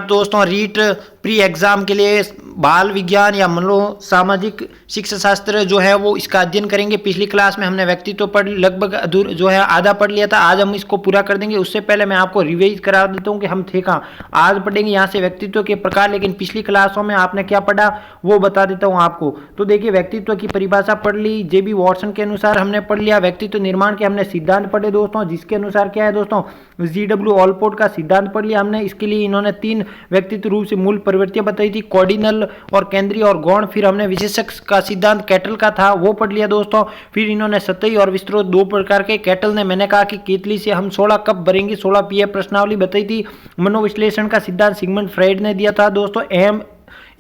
दोस्तों REET pre exam के लिए बाल विज्ञान या मनो सामाजिक शिक्षा शास्त्र जो है वो इसका अध्ययन करेंगे। पिछली क्लास में हमने व्यक्तित्व पढ़ लगभग जो है आधा पढ़ लिया था। आज हम इसको पूरा कर देंगे। उससे पहले मैं आपको रिवाइज करा देता हूँ कि हम थे कहाँ। आज पढ़ेंगे यहाँ से व्यक्तित्व के प्रकार, लेकिन पिछली क्लासों में आपने क्या पढ़ा वो बता देता हूँ आपको। तो देखिए, व्यक्तित्व की परिभाषा पढ़ ली, जेबी वॉटसन के अनुसार हमने पढ़ लिया। व्यक्तित्व निर्माण के हमने सिद्धांत पढ़े दोस्तों, जिसके अनुसार क्या है दोस्तों, GW ऑलपोर्ट का सिद्धांत पढ़ लिया हमने। इसके लिए इन्होंने 3 व्यक्तित्व रूप से मूल प्रवृत्तियां बताई थी, कॉर्डिनल और केंद्रीय और गौण। फिर हमने विशेषक का सिद्धांत कैटल का था वो पढ़ लिया दोस्तों। फिर इन्होंने सतही और विस्तृत 2 प्रकार के, कैटल ने मैंने कहा कि केतली से हम 16 कब भरेंगे, 16 पीए प्रश्नावली बताई थी। मनोविश्लेषण का सिद्धांत सिगमंड फ्राइड ने दिया था दोस्तों। अहम,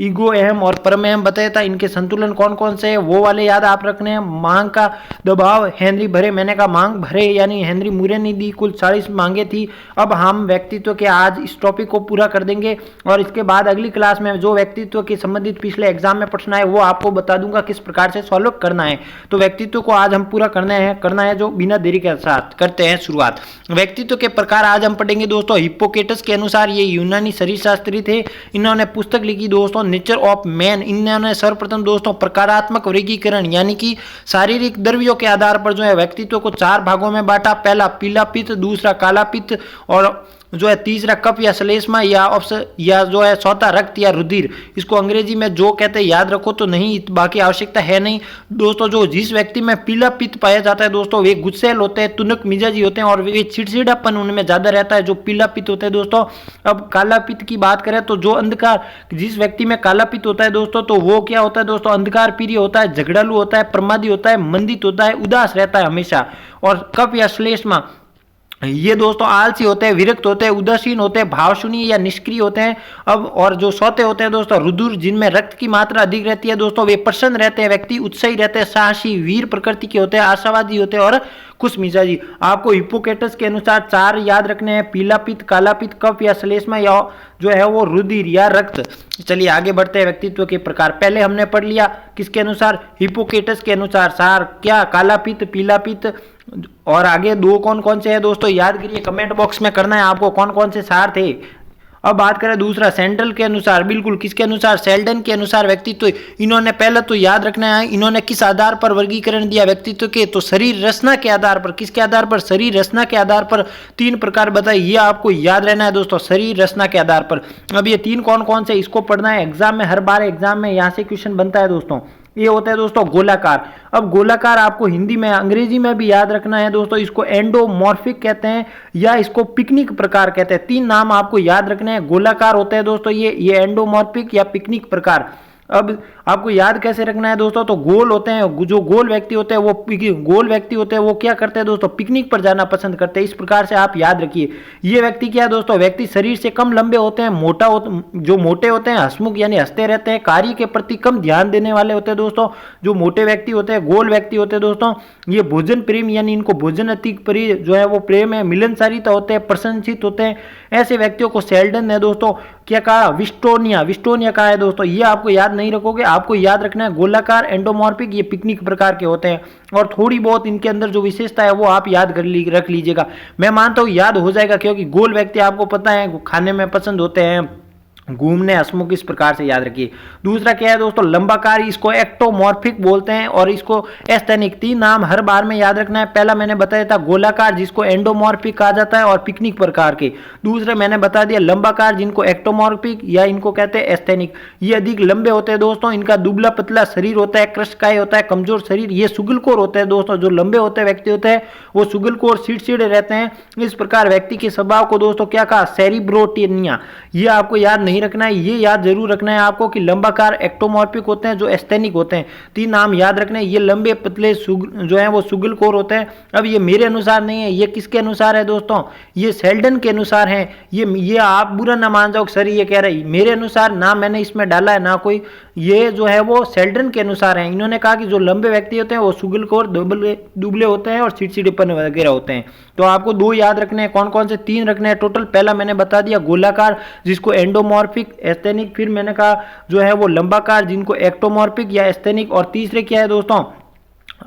ईगो अहम और परम अहम बताया था। इनके संतुलन कौन कौन से हैं वो वाले याद आप रखने हैं। मांग का दबाव, हेनरी भरे, मैंने कहा मांग भरे यानी हेनरी मूरे ने दी, कुल 40 मांगे थी। अब हम व्यक्तित्व के आज इस टॉपिक को पूरा कर देंगे और इसके बाद अगली क्लास में जो व्यक्तित्व के संबंधित पिछले एग्जाम में प्रश्न है वो आपको बता दूंगा किस प्रकार से सॉल्व करना है। तो व्यक्तित्व को आज हम पूरा करना है जो बिना देरी के साथ करते हैं शुरुआत। व्यक्तित्व के प्रकार आज हम पढ़ेंगे दोस्तों। हिप्पोक्रेटस के अनुसार ये यूनानी शरीरशास्त्री थे। इन्होंने पुस्तक लिखी दोस्तों नेचर ऑफ मैन। इन्होंने सर्वप्रथम दोस्तों प्रकारात्मक वर्गीकरण यानी कि शारीरिक द्रव्यों के आधार पर जो है व्यक्तित्व को 4 भागों में बांटा। पहला पीला पित्त, दूसरा काला पित्त और जो है तीसरा कफ या श्लेष्मा या जो है चौथा रक्त या रुधिर। इसको अंग्रेजी में जो कहते हैं याद रखो तो नहीं, बाकी आवश्यकता है नहीं दोस्तों। जो जिस व्यक्ति में पीला पित्त पाया जाता है दोस्तों वे गुस्सैल होते हैं, तुनक मिजाजी होते हैं और वे चिड़चिड़ापन उनमें ज्यादा रहता है, जो पीला पित्त होता है दोस्तों। अब काला पित्त की बात करें तो जो अंधकार, जिस व्यक्ति में काला पित्त होता है दोस्तों तो वो क्या होता है दोस्तों, अंधकार प्रिय होता है, झगड़ालू होता है, प्रमादी होता है, मंदित होता है, उदास रहता है हमेशा। और कफ या श्लेष्मा ये दोस्तों आलसी होते हैं, विरक्त होते हैं, उदासीन होते हैं, भावशून्य या निष्क्रिय होते हैं। अब और जो सोते होते हैं दोस्तों रुधिर, जिनमें रक्त की मात्रा अधिक रहती है दोस्तों, वे प्रसन्न रहते हैं, व्यक्ति उत्साही रहते हैं, साहसी वीर प्रकृति के होते हैं, आशावादी होते हैं और खुश मिजाजी। आपको हिप्पोक्रेटस के अनुसार 4 याद रखने हैं, पीला पित्त, काला पित्त, कफ या श्लेष्मा या जो है वो रुधिर या रक्त। चलिए आगे बढ़ते हैं व्यक्तित्व के प्रकार। पहले हमने पढ़ लिया किसके अनुसार, हिप्पोक्रेटस के अनुसार। सार क्या, काला पित्त, पीला पित्त और आगे 2 कौन कौन से हैं दोस्तों याद करिए, कमेंट बॉक्स में करना है आपको कौन कौन से सार थे। अब बात करें दूसरा सेंट्रल के अनुसार, बिल्कुल किसके अनुसार, सेल्डन के अनुसार व्यक्तित्व। इन्होंने पहले तो याद रखना है इन्होंने किस आधार पर वर्गीकरण दिया व्यक्तित्व के, तो शरीर रचना के आधार पर। किसके आधार पर, शरीर रचना के आधार पर 3 प्रकार बताए, ये आपको याद रहना है दोस्तों, शरीर रचना के आधार पर। अब ये 3 कौन कौन से इसको पढ़ना है एग्जाम में, हर बार एग्जाम में यहाँ से क्वेश्चन बनता है दोस्तों। ये होता है दोस्तों गोलाकार। अब गोलाकार आपको हिंदी में अंग्रेजी में भी याद रखना है दोस्तों, इसको एंडोमॉर्फिक कहते हैं या इसको पिकनिक प्रकार कहते हैं। 3 नाम आपको याद रखने हैं। गोलाकार होता है दोस्तों ये एंडोमॉर्फिक या पिकनिक प्रकार। अब आपको याद कैसे रखना है दोस्तों, तो गोल होते हैं, जो गोल व्यक्ति होते हैं वो क्या करते हैं दोस्तों, पिकनिक पर जाना पसंद करते हैं। इस प्रकार से आप याद रखिए। ये व्यक्ति क्या है दोस्तों, व्यक्ति शरीर से कम लंबे होते हैं, जो मोटे होते हैं, हंसमुख यानी हंसते रहते हैं, कार्य के प्रति कम ध्यान देने वाले होते हैं दोस्तों, जो मोटे व्यक्ति होते हैं। गोल व्यक्ति होते हैं दोस्तों ये भोजन प्रेम यानी इनको भोजन अति प्रिय जो है वो प्रेम है, मिलनसारिता होते हैं, प्रशंसित होते हैं। ऐसे व्यक्तियों को सेल्डन ने दोस्तों क्या कहा, विस्टोनिया कहा है दोस्तों। ये आपको याद नहीं रखोगे, आपको याद रखना है गोलाकार, एंडोमॉर्फिक, ये पिकनिक प्रकार के होते हैं। और थोड़ी बहुत इनके अंदर जो विशेषता है वो आप याद रख लीजिएगा। मैं मानता हूँ याद हो जाएगा, क्योंकि गोल व्यक्ति आपको पता है खाने में पसंद होते हैं, घूमने, हंसमुख, इस प्रकार से याद रखिए। दूसरा क्या है दोस्तों, लंबाकार, इसको एक्टोमॉर्फिक बोलते हैं और इसको एस्थेनिक। 3 नाम हर बार में याद रखना है। पहला मैंने बताया था गोलाकार जिसको एंडोमॉर्फिक कहा जाता है और पिकनिक प्रकार के। दूसरे मैंने बता दिया लंबाकार जिनको एक्टोमॉर्फिक या इनको कहते हैं एस्थेनिक। ये अधिक लंबे होते हैं दोस्तों, इनका दुबला पतला शरीर होता है, कृष्णकाय होता है, कमजोर शरीर। ये सुगलखोर होते हैं दोस्तों, जो लंबे होते हैं व्यक्ति होते हैं वो सुगलखोर, चिड़चिड़े रहते हैं। इस प्रकार व्यक्ति के स्वभाव को दोस्तों क्या कहा, सेरिब्रोटेनिया। ये आपको याद नहीं रखना है, ये याद जरूर रखना है आपको कि लंबाकार एक्टोमॉर्फिक होते हैं, जो एस्थेनिक होते हैं। 3 नाम याद रखने हैं। ये लंबे पतले जो है वो सुगलखोर होते हैं। अब ये मेरे अनुसार नहीं है, ये किसके अनुसार है दोस्तों, ये सेल्डन के अनुसार है। ये आप बुरा ना मान जाओ सर ये कह रही, मेरे अनुसार ना मैंने इसमें डाला है ना कोई, ये जो है वो सेल्डन के अनुसार है। इन्होंने कहा कि जो लंबे व्यक्ति होते हैं वो सुगलखोर, दुबले होते हैं और चिड़चिड़ेपन वगैरह होते हैं। तो आपको 2 याद रखने हैं। कौन कौन से? 3 रखने हैं टोटल। पहला मैंने बता दिया गोलाकार जिसको एंडोमॉर्फिक एस्थेनिक, फिर मैंने कहा जो है वो लंबाकार जिनको एक्टोमॉर्फिक या एस्थेनिक, और तीसरे क्या है दोस्तों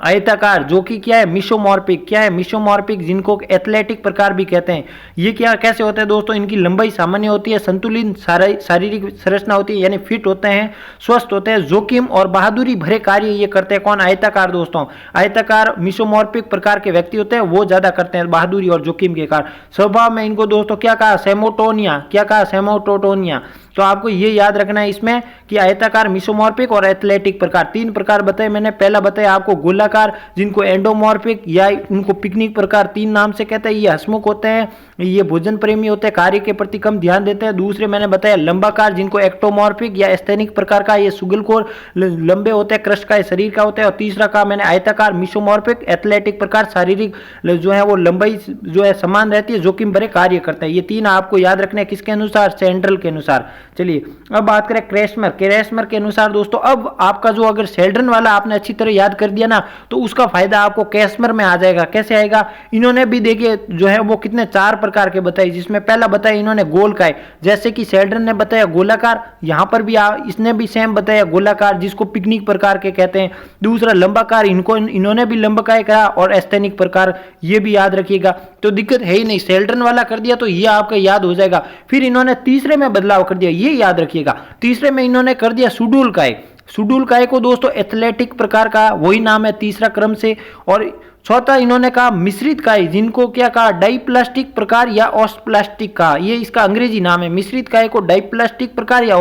आयताकार, जो कि क्या है मिसोमॉर्फिक, क्या है मिसोमॉर्फिक, जिनको एथलेटिक प्रकार भी कहते हैं। ये क्या कैसे होते हैं दोस्तों, इनकी लंबाई सामान्य होती है, संतुलित शारीरिक संरचना होती है, यानी फिट होते हैं, स्वस्थ होते हैं, जोखिम और बहादुरी भरे कार्य ये करते हैं। कौन? आयताकार दोस्तों। आयताकार मिसोमॉर्फिक प्रकार के व्यक्ति होते हैं, वो ज्यादा करते हैं बहादुरी और जोखिम के कारण। स्वभाव में इनको दोस्तों क्या कहा? सेमोटोनिया। क्या कहा? सेमोटोटोनिया। तो आपको ये याद रखना है इसमें कि आयताकार, मिसोमॉर्फिक और एथलेटिक प्रकार, तीन प्रकार बताए मैंने। पहला बताया आपको गोलाकार, जिनको एंडोमॉर्फिक या उनको पिकनिक प्रकार तीन नाम से कहते हैं। ये हंसमुख होते हैं, ये भोजन प्रेमी होते हैं, कार्य के प्रति कम ध्यान देते हैं। दूसरे मैंने बताया लंबाकार, जिनको एक्टोमॉर्फिक या एस्थेनिक प्रकार का, ये सुगलखोर लंबे होते हैं, क्रस्ट का शरीर का होता है। और तीसरा कहा मैंने आयताकार, मिसोमॉर्फिक, एथलेटिक प्रकार, शारीरिक जो है वो लंबाई जो है समान रहती है, जोखिम भरे कार्य करते हैं। ये तीन आपको याद रखने किसके अनुसार? सेंट्रल के अनुसार। चलिए अब बात करें क्रेस्मर। क्रेस्मर के अनुसार दोस्तों, अब आपका जो अगर सेल्ड्रन वाला आपने अच्छी तरह याद कर दिया ना, तो उसका फायदा आपको क्रेस्मर में आ जाएगा। कैसे आएगा? इन्होंने भी देखिए जो है वो कितने चार प्रकार के बताए, जिसमें पहला बताया इन्होंने गोलकाय, जैसे कि सेल्ड्रन ने बताया गोलाकार, यहां पर भी इसने भी सेम बताया गोलाकार, जिसको पिकनिक प्रकार के कहते हैं। दूसरा लंबाकार, इन्होंने भी लंबाकार कहा, और एस्थेनिक प्रकार, ये भी याद रखिएगा। तो दिक्कत है ही नहीं, सेल्ड्रन वाला कर दिया तो ये आपका याद हो जाएगा। फिर इन्होंने तीसरे में बदलाव कर दिया, ये याद रखिएगा। तीसरे में इन्होंने कर दिया सुडूलकाय। सुडूलकाय को दोस्तों एथलेटिक प्रकार का वही नाम है तीसरा क्रम से। और चौथा इन्होंने कहा मिश्रित काय, जिनको क्या कहा? डाइप्लास्टिक प्रकार या ऑस्प्लास्टिक का, ये इसका अंग्रेजी नाम है। मिश्रित काय को डाइप्लास्टिक प्रकार या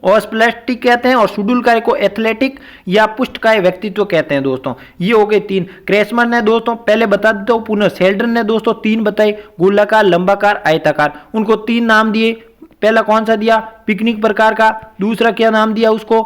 ऑस्प्लास्टिक कहते हैं, और सुडूलकाय को एथलेटिक या पुष्टकाय व्यक्तित्व कहते हैं दोस्तों। ये हो गए तीन। क्रेस्मर ने दोस्तों, पहले बता देता हूं पुनः, सेल्ड्रन ने दोस्तों तीन बताए, गोलाकार, लंबाकार, आयताकार। उनको तीन नाम दिए। पहला कौन सा दिया? पिकनिक प्रकार का। दूसरा क्या नाम दिया उसको?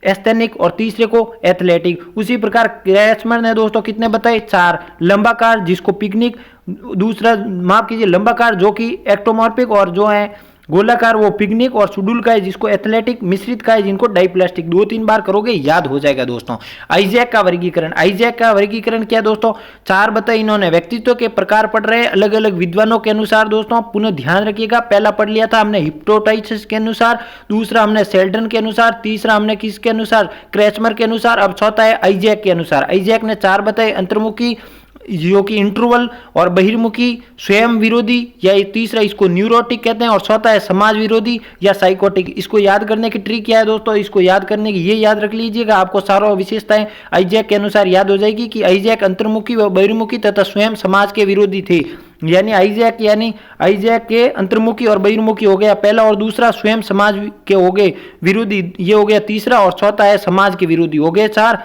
एस्थेनिक। और तीसरे को एथलेटिक। उसी प्रकार क्रेस्मर ने दोस्तों कितने बताए? चार। लंबाकार, जिसको पिकनिक, दूसरा माफ कीजिए लंबाकार जो कि एक्टोमॉर्फिक, और जो है गोलाकार वो पिकनिक, और सुडूलकाय जिसको एथलेटिक, मिश्रित काय जिनको डाइप्लास्टिक। दो तीन बार करोगे याद हो जाएगा दोस्तों। आइजैक का वर्गीकरण। आइजैक का वर्गीकरण क्या दोस्तों? चार बताए इन्होंने। व्यक्तित्व के प्रकार पढ़ रहे हैं अलग अलग विद्वानों के अनुसार दोस्तों, पुनः ध्यान रखिएगा। पहला पढ़ लिया था हमने हिप्नोटाइसिस के अनुसार, दूसरा हमने सेल्ड्रन के अनुसार, तीसरा हमने किसके अनुसार? क्रेस्मर के अनुसार। अब चौथा है आइजैक के अनुसार। आइजैक ने चार बताए, अंतर्मुखी, जो कि इंट्रोवल, और बहिर्मुखी, स्वयं विरोधी, या तीसरा इसको न्यूरोटिक कहते हैं, और चौथा है समाज विरोधी या साइकोटिक। इसको याद करने की ट्रिक क्या है दोस्तों? इसको याद करने की ये याद रख लीजिएगा, आपको सारों विशेषताएं आइजैक के अनुसार याद हो जाएगी कि आइजैक अंतर्मुखी व बहिर्मुखी तथा स्वयं समाज के विरोधी थे। यानी आइजैक के अंतर्मुखी और बहिर्मुखी हो गया पहला, और दूसरा स्वयं समाज के हो गए विरोधी, ये हो गया तीसरा, और चौथा है समाज के विरोधी, हो गए चार।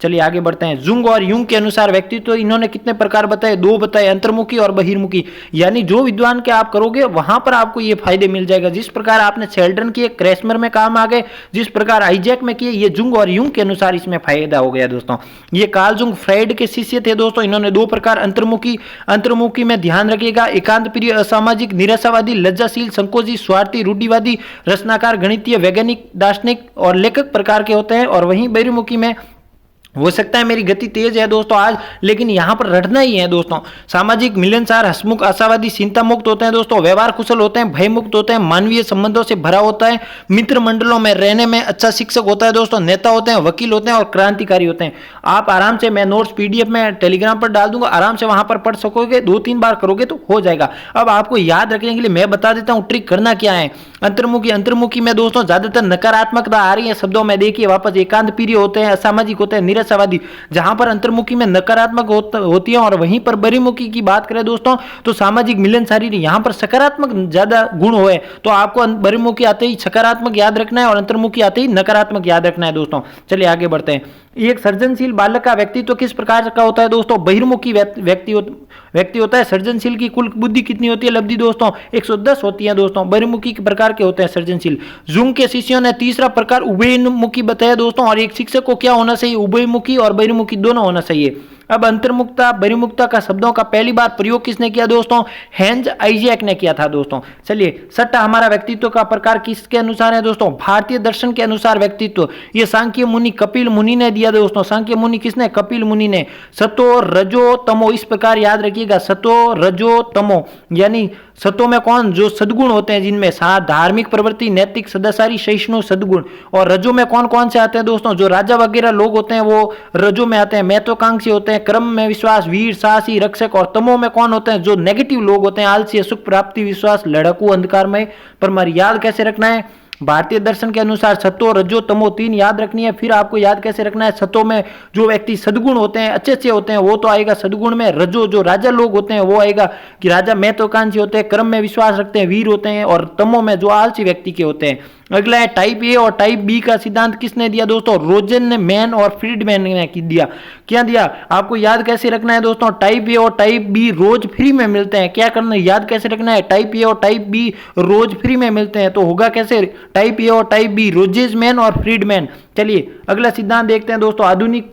चलिए आगे बढ़ते हैं। जुंग और यूंग के अनुसार व्यक्तित्व तो इन्होंने कितने प्रकार बताए? दो बताए, अंतर्मुखी और बहिर्मुखी। यानी जो विद्वान के आप करोगे वहां पर आपको ये फायदे मिल जाएगा। जिस प्रकार आपने सेल्ड्रन किए, क्रेस्मर में काम आ गए, जिस प्रकार आइजैक में किए, ये जुंग और यूंग के अनुसार इसमें फायदा हो गया दोस्तों। ये कार्ल जुंग फ्राइड के शिष्य थे दोस्तों। इन्होंने दो प्रकार, अंतर्मुखी में ध्यान रखिएगा, एकांत प्रिय, असामाजिक, निराशावादी, लज्जाशील, संकोची, स्वार्थी, रूढ़िवादी, रचनाकार, गणितीय, वैज्ञानिक, दार्शनिक और लेखक प्रकार के होते हैं। और वहीं बहिर्मुखी में हो सकता है मेरी गति तेज है दोस्तों आज, लेकिन यहां पर रटना ही है दोस्तों। सामाजिक, मिलनसार, हंसमुख, आशावादी, चिंता मुक्त होते हैं दोस्तों, व्यवहार कुशल होते हैं, भय मुक्त होते हैं, मानवीय संबंधों से भरा होता है, मित्र मंडलों में रहने में अच्छा शिक्षक होता है दोस्तों, नेता होते हैं, वकील होते हैं और क्रांतिकारी होते हैं। आप आराम से, मैं नोट्स पीडीएफ में टेलीग्राम पर डाल दूंगा, आराम से वहां पर पढ़ सकोगे। दो तीन बार करोगे तो हो जाएगा। अब आपको याद रखने के लिए मैं बता देता हूं ट्रिक करना क्या है। अंतर्मुखी में दोस्तों ज्यादातर नकारात्मकता आ रही है शब्दों में, देखिए वापस, एकांत प्रिय होते हैं, असामाजिक होते हैं, निराशावादी। जहां पर अंतर्मुखी में नकारात्मक होती है, और वहीं पर बहिर्मुखी की बात करें दोस्तों तो सामाजिक, मिलनसारी, यहां पर सकारात्मक ज्यादा गुण हुए, तो आपको बहिर्मुखी आते ही सकारात्मक याद रखना है और अंतर्मुखी आते ही नकारात्मक याद रखना है दोस्तों। चलिए आगे बढ़ते हैं। एक सृजनशील बालक का व्यक्तित्व किस प्रकार का होता है दोस्तों? बहिर्मुखी व्यक्ति होता है। सृजनशील की कुल बुद्धि कितनी होती है लब्धि दोस्तों? 110 होती है दोस्तों। बहिर्मुखी के प्रकार के होते हैं सृजनशील। जुंग के शिष्यों ने तीसरा प्रकार उभयमुखी बताया दोस्तों, और एक शिक्षक को क्या होना चाहिए? उभयमुखी और बहिर्मुखी दोनों होना चाहिए। अब अंतर्मुखता, बहिर्मुखता का शब्दों का पहली बार प्रयोग किसने किया दोस्तों? हेंज आइजैक ने किया था दोस्तों। चलिए, छठा हमारा व्यक्तित्व का प्रकार किसके अनुसार है दोस्तों? भारतीय दर्शन के अनुसार व्यक्तित्व। ये सांख्य मुनि कपिल मुनि ने दिया दोस्तों। सांख्य मुनि किसने? कपिल मुनि ने। सतो, रजो, तमो, इस प्रकार याद रखिएगा, सतो, रजो, तमो, यानी सत्वों में कौन, जो सद्गुण होते हैं जिनमें साथ धार्मिक प्रवृत्ति, नैतिक, सदाचारी, सहिष्णु, सद्गुण। और रजो में कौन कौन से आते हैं दोस्तों, जो राजा वगैरह लोग होते हैं वो रजो में आते हैं, महत्वाकांक्षी होते हैं, क्रम में विश्वास, वीर, साहसी, रक्षक। और तमो में कौन होते हैं, जो नेगेटिव लोग होते हैं, आलसी, सुख प्राप्ति, विश्वास, लड़कू, अंधकारमय। पर हमारी याद कैसे रखना है, भारतीय दर्शन के अनुसार सत्व, रजो, तमो 3 याद रखनी है। फिर आपको याद कैसे रखना है, सत्व में जो व्यक्ति सद्गुण होते हैं, अच्छे अच्छे होते हैं, वो तो आएगा सद्गुण में। रजो जो राजा लोग होते हैं वो आएगा कि राजा महत्वाकांक्षी होते हैं, क्रम में विश्वास रखते हैं, वीर होते हैं। और तमो में जो आलसी व्यक्ति के होते हैं। अगला है टाइप ए और टाइप बी का सिद्धांत किसने दिया दोस्तों, रोजन ने, मैन और फ्रीडमैन ने दिया। क्या दिया, आपको याद कैसे रखना है दोस्तों, टाइप ए और टाइप बी रोज फ्री में मिलते हैं। क्या करना है, याद कैसे रखना है, टाइप ए और टाइप बी रोज फ्री में मिलते हैं। तो होगा कैसे, टाइप ए और टाइप बी, रोजेज मैन और फ्रीडमैन। चलिए अगला सिद्धांत देखते हैं दोस्तों, आधुनिक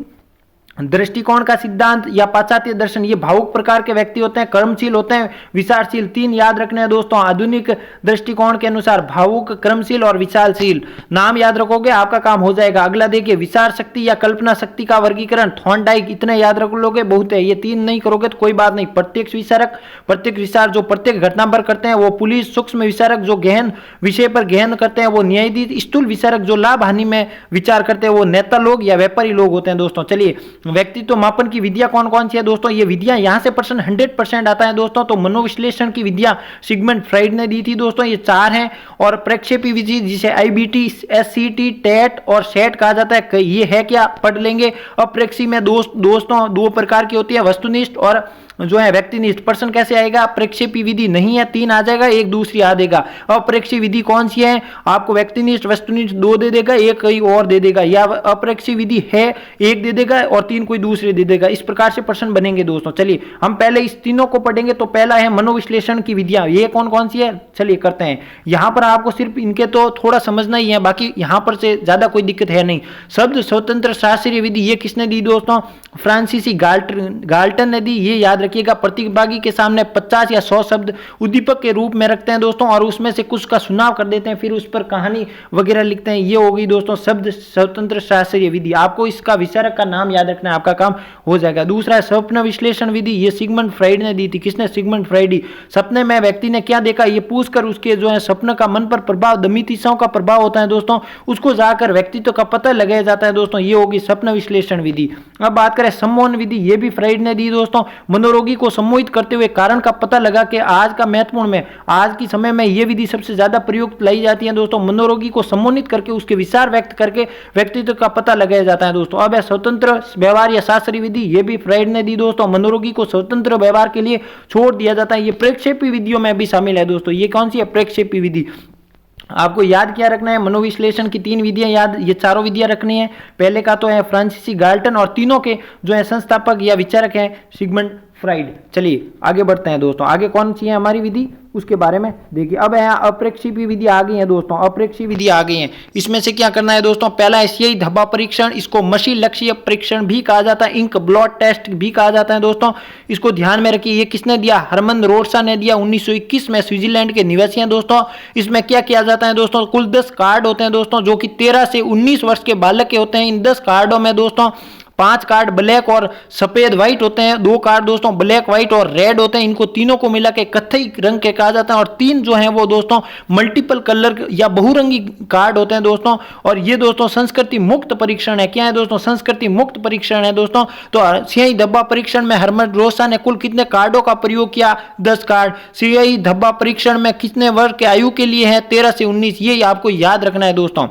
दृष्टिकोण का सिद्धांत या पाश्चात्य दर्शन। ये भावुक प्रकार के व्यक्ति होते हैं, कर्मशील होते हैं, विचारशील। 3 याद रखने हैं दोस्तों, आधुनिक दृष्टिकोण के अनुसार भावुक, कर्मशील और विचारशील। नाम याद रखोगे आपका काम हो जाएगा। अगला देखिए, विचार शक्ति या कल्पना शक्ति का वर्गीकरण, थॉर्नडाइक। इतने याद रख लोगे बहुत है, ये 3 नहीं करोगे तो कोई बात नहीं। प्रत्यक्ष विचारक, प्रत्यक्ष विचार जो प्रत्येक घटना पर करते हैं वो पुलिस। सूक्ष्म विचारक जो गहन विषय पर गहन करते हैं वो न्यायाधीश। स्थूल विचारक जो लाभ हानि में विचार करते हैं वो नेता लोग या व्यापारी लोग होते हैं दोस्तों। चलिए व्यक्तित्व मापन की विधियां कौन कौन सी है दोस्तों, ये विधियां यहां से प्रश्न 100% आता है दोस्तों। तो मनोविश्लेषण की विधियां सिगमंड फ्राइड ने दी थी दोस्तों, ये 4 हैं। और प्रक्षेपी विधि जिसे IBT, SCT, टेट और सेट कहा जाता है, ये है क्या, पढ़ लेंगे। अप्रक्षी में दोस्तों 2 प्रकार की होती है, वस्तुनिष्ठ और जो है व्यक्तिनिष्ठ। प्रश्न कैसे आएगा, प्रक्षेपी विधि नहीं है, 3 आ जाएगा, एक दूसरी आ देगा। अप्रक्षी विधि कौन सी है, आपको व्यक्तिनिष्ठ, वस्तुनिष्ठ 2 दे देगा, एक कहीं और दे देगा। या अप्रक्षी विधि है 1 दे देगा और 3 कोई दूसरे दे देगा। इस प्रकार से प्रश्न बनेंगे दोस्तों। चलिए हम पहले इस तीनों को पढ़ेंगे। तो पहला है मनोविश्लेषण की विधियां, ये कौन कौन सी है, चलिए करते हैं। यहां पर आपको सिर्फ इनके तो थोड़ा समझना ही है, बाकी यहां पर से ज्यादा कोई दिक्कत है नहीं। शब्द स्वतंत्र शास्त्रीय विधि, ये किसने दी दोस्तों, फ्रांसीसी गाल्टन ने दी। ये याद रखिएगा, प्रतिभागी के सामने 50 या 100 शब्द उद्दीपक के रूप में रखते हैं दोस्तों, और उसमें से कुछ का चुनाव कर देते हैं, फिर उस पर कहानी वगैरह लिखते हैं। ये हो गई दोस्तों शब्द स्वतंत्र शास्त्रीय विधि। आपको इसका विचारक का नाम याद रखना है, आपका काम हो जाएगा। दूसरा है स्वप्न विश्लेषण विधि, ये सिगमंड फ्राइड ने दी थी। किसने, सिगमंड फ्राइड। सपने में व्यक्ति ने क्या देखा ये पूछकर उसके जो है सपने का मन पर प्रभाव, दमितिशाओं का प्रभाव होता है दोस्तों, उसको जाकर व्यक्तित्व का पता लगाया जाता है दोस्तों। ये होगी स्वप्न विश्लेषण विधि। अब बात करें सम्मोहन विधि, ये भी फ्राइड ने दी दोस्तों। मनोरोगी को सम्मोहित करते हुए कारण का पता लगा के आज का महत्वपूर्ण में, आज की समय में ये विधि सबसे ज्यादा प्रयुक्त लाई जाती है दोस्तों। मनोरोगी को सम्मोहित करके उसके विचार व्यक्त करके व्यक्तित्व का पता लगाया जाता है दोस्तों। अब है स्वतंत्र व्यवहार या शास्त्रीय विधि, ये भी फ्राइड ने दी दोस्तों। मनोरोगी को स्वतंत्र व्यवहार के लिए छोड़ दिया जाता है, ये प्रक्षेपी विधियों में भी शामिल है दोस्तों। ये कौन सी है, प्रक्षेपी विधि। आपको याद क्या रखना है, मनोविश्लेषण की 3 विधियां याद, ये चारों विधियां रखनी है। पहले का तो है फ्रांसीसी गाल्टन, और तीनों के जो है संस्थापक या विचारक हैं सिगमंड फ्राइड। चलिए आगे बढ़ते हैं दोस्तों, आगे कौन सी है हमारी विधि उसके बारे में देखिए। अब यहाँ अप्रेक्षिपी विधि आ गई है दोस्तों, अप्रेक्षी विधि आ गई है। इसमें से क्या करना है दोस्तों, पहला एशियाई धब्बा परीक्षण, इसको मशी लक्ष्य परीक्षण भी कहा जाता है, इंक ब्लॉट टेस्ट भी कहा जाता है दोस्तों। इसको ध्यान में रखिए, ये किसने दिया, हरमन रोडसा ने दिया, 1921 में, स्विट्जरलैंड के निवासी हैं दोस्तों। इसमें क्या किया जाता है दोस्तों, कुल 10 कार्ड होते हैं दोस्तों, जो कि 13 से 19 वर्ष के बालक के होते हैं। इन 10 कार्डों में दोस्तों 5 कार्ड ब्लैक और सफेद व्हाइट होते हैं, 2 कार्ड दोस्तों ब्लैक व्हाइट और रेड होते हैं। इनको तीनों को मिला के कत्थई रंग के कहा जाता है। और 3 जो हैं वो दोस्तों मल्टीपल कलर या बहुरंगी कार्ड होते हैं दोस्तों। और ये दोस्तों संस्कृति मुक्त परीक्षण है। क्या है दोस्तों, संस्कृति मुक्त परीक्षण है दोस्तों। तो सियाही धब्बा परीक्षण में हरमन रोसा ने कुल कितने कार्डों का प्रयोग किया, 10 कार्ड। सियाही धब्बा परीक्षण में कितने वर्ष के आयु के लिए है, 13 से 19। ये आपको याद रखना है दोस्तों।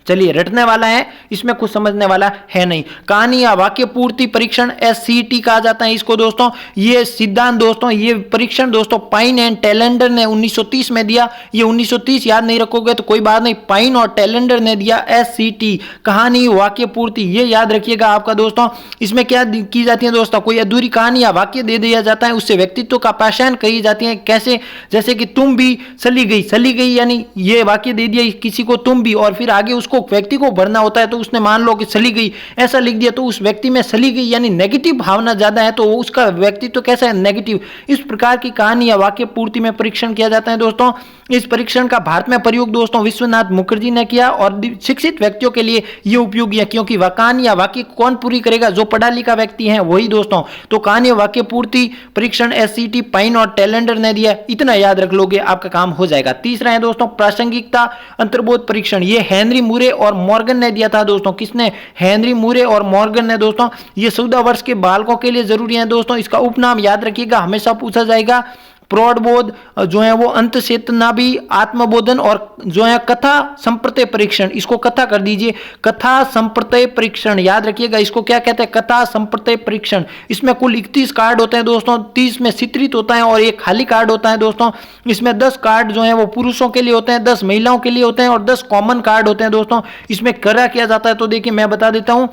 चलिए रटने वाला है, इसमें कुछ समझने वाला है नहीं। कहानी या वाक्य पूर्ति परीक्षण, SCT कहा जाता है इसको दोस्तों। ये सिद्धांत दोस्तों, ये परीक्षण दोस्तों पाइन एंड टैलेंडर ने 1930 में दिया। ये 1930 याद नहीं रखोगे तो कोई बात नहीं, पाइन और टैलेंडर ने दिया SCT, कहानी वाक्य पूर्ति। ये याद रखिएगा आपका दोस्तों। इसमें क्या की जाती है दोस्तों, कोई अधूरी कहानी या वाक्य दे दिया जाता है, उससे व्यक्तित्व का पहचान कही जाती है। कैसे, जैसे कि तुम भी चली गई, चली गई यानी ये वाक्य दे दिया किसी को तुम भी, और फिर आगे उसको उसको व्यक्ति को भरना होता है तो उसने मान लो कि सली गई ऐसा लिख दिया, तो उस व्यक्ति में सली गई यानी नेगेटिव भावना ज्यादा है, तो उसका व्यक्तित्व कैसा है, नेगेटिव। इस प्रकार की कहानी या वाक्य पूर्ति में परीक्षण किया जाता है दोस्तों। इस परीक्षण का भारत में प्रयोग दोस्तों विश्वनाथ मुखर्जी ने किया और शिक्षित व्यक्तियों के लिए यह उपयोगी है, क्योंकि कहानी या वाक्य कौन पूरी करेगा, जो पढ़ा लिखा व्यक्ति है वही दोस्तों। तो कहानी या वाक्य पूर्ति परीक्षण एससीटी पाइन और टैलेंडर ने दिया, इतना याद रख लोगे आपका काम हो जाएगा। तीसरा है दोस्तों प्रासंगिकता अंतर्बोध परीक्षण, ये हेनरी मूरे और मॉर्गन ने दिया था दोस्तों। किसने, हेनरी मूरे और मॉर्गन ने दोस्तों। ये 14 वर्ष के बालकों के लिए जरूरी है दोस्तों। इसका उपनाम याद रखिएगा, हमेशा पूछा जाएगा। प्रौढ़बोध जो है वो अंत चेतना भी आत्मबोधन और जो है कथा संप्रत्यय परीक्षण, इसको कथा कर दीजिए, कथा संप्रत्यय परीक्षण याद रखिएगा। इसको क्या कहते हैं, कथा संप्रत्यय परीक्षण। इसमें कुल 31 कार्ड होते हैं दोस्तों, 30 में चित्रित होता है और एक खाली कार्ड होता है दोस्तों। इसमें 10 कार्ड जो है वो पुरुषों के लिए होते हैं, 10 महिलाओं के लिए होते हैं और 10 कॉमन कार्ड होते हैं दोस्तों। इसमें क्या किया जाता है तो देखिए मैं बता देता हूं।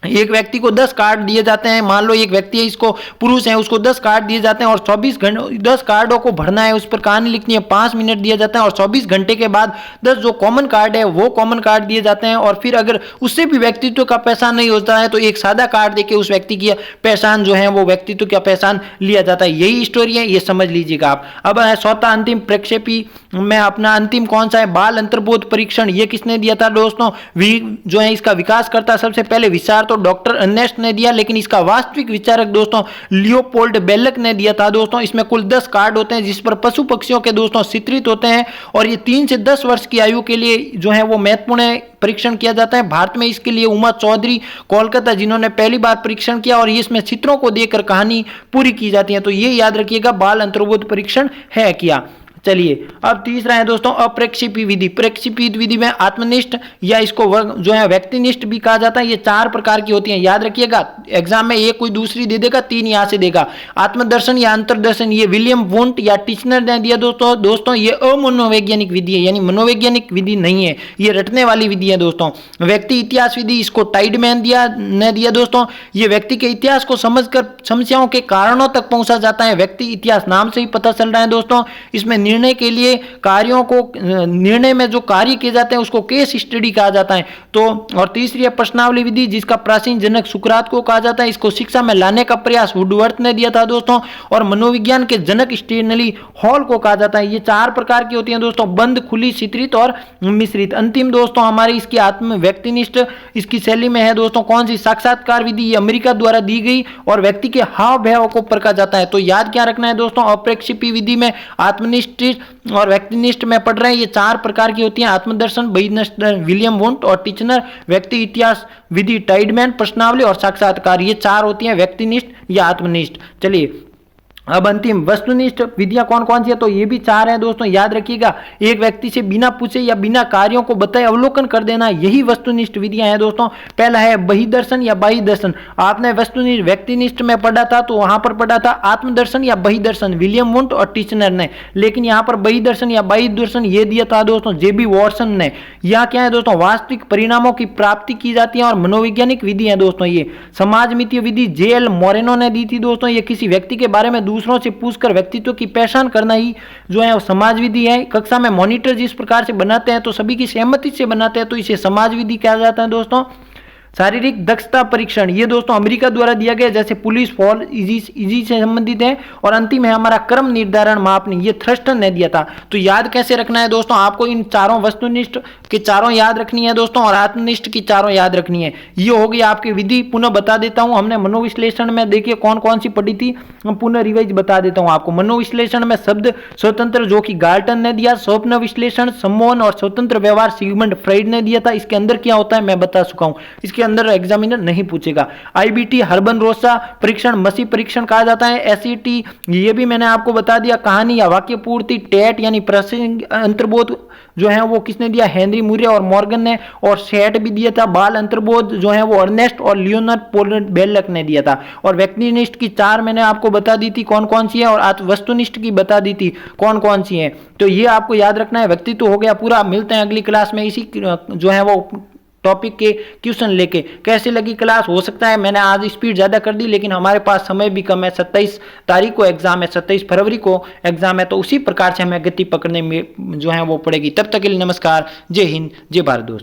एक व्यक्ति को 10 कार्ड दिए जाते हैं, मान लो एक व्यक्ति है, इसको पुरुष है, उसको 10 कार्ड दिए जाते हैं और 24 घंटे 10 कार्डों को भरना है, उस पर कहानी लिखनी है, 5 मिनट दिया जाता है और 24 घंटे के बाद 10 जो कॉमन कार्ड है वो कॉमन कार्ड दिए जाते हैं। और फिर अगर उससे भी व्यक्तित्व का पहचान नहीं होता है तो एक सादा कार्ड देके उस व्यक्ति की पहचान जो है वो व्यक्तित्व का पहचान लिया जाता है। यही स्टोरी है, ये समझ लीजिएगा आप। अब है चौथा अंतिम प्रक्षेपी में अपना अंतिम कौन सा है, बाल अंतर्बोध परीक्षण। ये किसने दिया था दोस्तों, जो है इसका विकास करता सबसे पहले विचार तो डॉक्टर अर्नेस्ट ने दिया, लेकिन इसका वास्तविक विचारक दोस्तों लियोपोल्ड बेलक ने दिया था दोस्तों। इसमें कुल 10 कार्ड होते हैं जिस पर पशु पक्षियों के दोस्तों चित्रित होते हैं और ये 3 से 10 वर्ष की आयु के लिए जो है वो महत्वपूर्ण परीक्षण किया जाता है। भारत में इसके लिए उमा चौधरी कोलकाता जिन्होंने पहली बार परीक्षण किया और इसमें चित्रों को देकर कहानी पूरी की जाती है। तो ये याद रखिएगा, बाल अंतर्बोध परीक्षण है किया। चलिए अब तीसरा है दोस्तों अप्रक्षेपी विधि। प्रक्षेपित विधि में आत्मनिष्ठ या इसको जो है व्यक्तिनिष्ठ भी कहा जाता है। ये 4 प्रकार की होती हैं, याद रखिएगा। एग्जाम में एक कोई दूसरी दे देगा, 3 यहां से देगा। आत्मदर्शन या अंतर्दर्शन, ये विलियम वुंट या टिचनर ने दिया दोस्तों। ये अमनोवैज्ञानिक विधि है, यानी मनोवैज्ञानिक विधि नहीं है, ये रटने वाली विधि है दोस्तों। व्यक्ति इतिहास विधि, इसको टाइडमैन ने दिया दोस्तों। ये व्यक्ति के इतिहास को समझकर समस्याओं के कारणों तक पहुंचा जाता है। व्यक्ति इतिहास नाम से ही पता चल रहा है दोस्तों। इसमें निर्णय के लिए कार्यों को, निर्णय में जो कार्य किए जाते हैं उसको केस स्टडी कहा जाता है। तो और तीसरी है प्रश्नावली विधि, जिसका प्राचीन जनक सुकरात को कहा जाता है। इसको शिक्षा में लाने का प्रयास वुडवर्थ ने दिया था दोस्तों। और मनोविज्ञान के जनक स्टेनली हॉल को कहा जाता है। ये 4 प्रकार की होती हैं दोस्तों, बंद, खुली, चित्रित और मिश्रित। अंतिम दोस्तों हमारी इसकी आत्म व्यक्तिनिष्ठ इसकी शैली में है दोस्तों कौन सी, साक्षात्कार विधि। ये अमेरिका द्वारा दी गई और व्यक्ति के हाव भाव को परखा जाता है। तो याद क्या रखना है दोस्तों, अप्रक्षेपी विधि में आत्मनिष्ठ और व्यक्तिनिष्ठ में पढ़ रहे हैं। ये 4 प्रकार की होती हैं, आत्मदर्शन, बहिर्निष्ठ विलियम वुंट और टिचनर, व्यक्ति इतिहास विधि टाइडमैन, प्रश्नावली और साक्षात्कार। ये 4 होती हैं, व्यक्तिनिष्ठ या आत्मनिष्ठ। चलिए अब अंतिम वस्तुनिष्ठ विधियां कौन कौन सी है, तो ये भी 4 हैं दोस्तों, याद रखिएगा। एक व्यक्ति से बिना पूछे या बिना कार्यों को बताए अवलोकन कर देना, यही वस्तुनिष्ठ विधियां हैं दोस्तों। पहला है बहिर्दर्शन या बाह्य दर्शन। आपने वस्तुनिष्ठ व्यक्तिनिष्ठ में पढ़ा था तो वहां पर पढ़ा था आत्मदर्शन या बहिर्दर्शन, विलियम वुंट और टिचनर ने। लेकिन यहाँ पर बहिर्दर्शन या बाह्य दर्शन ये दिया था दोस्तों जेबी वॉटसन ने। यहाँ क्या है दोस्तों, वास्तविक परिणामों की प्राप्ति की जाती है और मनोवैज्ञानिक विधि है दोस्तों। ये समाजमितीय विधि जेएल मोरेनो ने दी थी दोस्तों। ये किसी व्यक्ति के बारे में दूसरों से पूछकर व्यक्तित्व की पहचान करना ही जो है समाज विधि है। कक्षा में मॉनिटर जिस प्रकार से बनाते हैं तो सभी की सहमति से बनाते हैं, तो इसे समाज विधि कहा जाता है दोस्तों। शारीरिक दक्षता परीक्षण, ये दोस्तों अमेरिका द्वारा दिया गया, जैसे पुलिस फॉल इजी से संबंधित है। और अंतिम है हमारा क्रम निर्धारण मापनी, ये थ्रस्टन ने दिया था। तो याद कैसे रखना है दोस्तों, आपको इन 4 वस्तुनिष्ठ के 4 याद रखनी है दोस्तों और आत्मनिष्ठ की 4 याद रखनी है। ये हो गई आपकी विधि। पुनः बता देता हूं, हमने मनोविश्लेषण में देखिए कौन कौन सी पढ़ी थी, हम पुनः रिवाइज बता देता हूं आपको। मनोविश्लेषण में शब्द स्वतंत्र जो कि गाल्टन ने दिया, स्वप्न विश्लेषण सम्मोहन और स्वतंत्र व्यवहार सिगमंड फ्राइड ने दिया था। इसके अंदर क्या होता है मैं बता चुका हूं, इसके अंदर एग्जामिनर नहीं पूछेगा। आईबीटी हर्बन रोसा परीक्षण मसी परीक्षण कहा जाता है। एसईटी ये भी मैंने आपको बता दिया। कहानी या वाक्य पूर्ति टेट यानी प्रसंग अंतर्बोध जो है वो किसने दिया, हेनरी मूरे और मॉर्गन ने। और सेट भी दिया था। बाल अंतर्बोध जो है वो अर्नेस्ट और लियोनार्ड पोलेट बेलक ने दिया था। और व्यक्तिनिष्ठ की 4 मैंने आपको बता दी थी कौन कौन सी है और वस्तुनिष्ठ की बता दी थी कौन कौन सी है। तो ये आपको याद रखना है। व्यक्तित्व तो हो गया पूरा। मिलते हैं अगली क्लास में इसी जो है वो टॉपिक के क्वेश्चन लेके। कैसी लगी क्लास, हो सकता है मैंने आज स्पीड ज़्यादा कर दी लेकिन हमारे पास समय भी कम है। 27 तारीख को एग्जाम है, 27 फरवरी को एग्जाम है, तो उसी प्रकार से हमें गति पकड़ने में जो है वो पड़ेगी। तब तक के लिए नमस्कार, जय हिंद, जय भारत दोस्तों।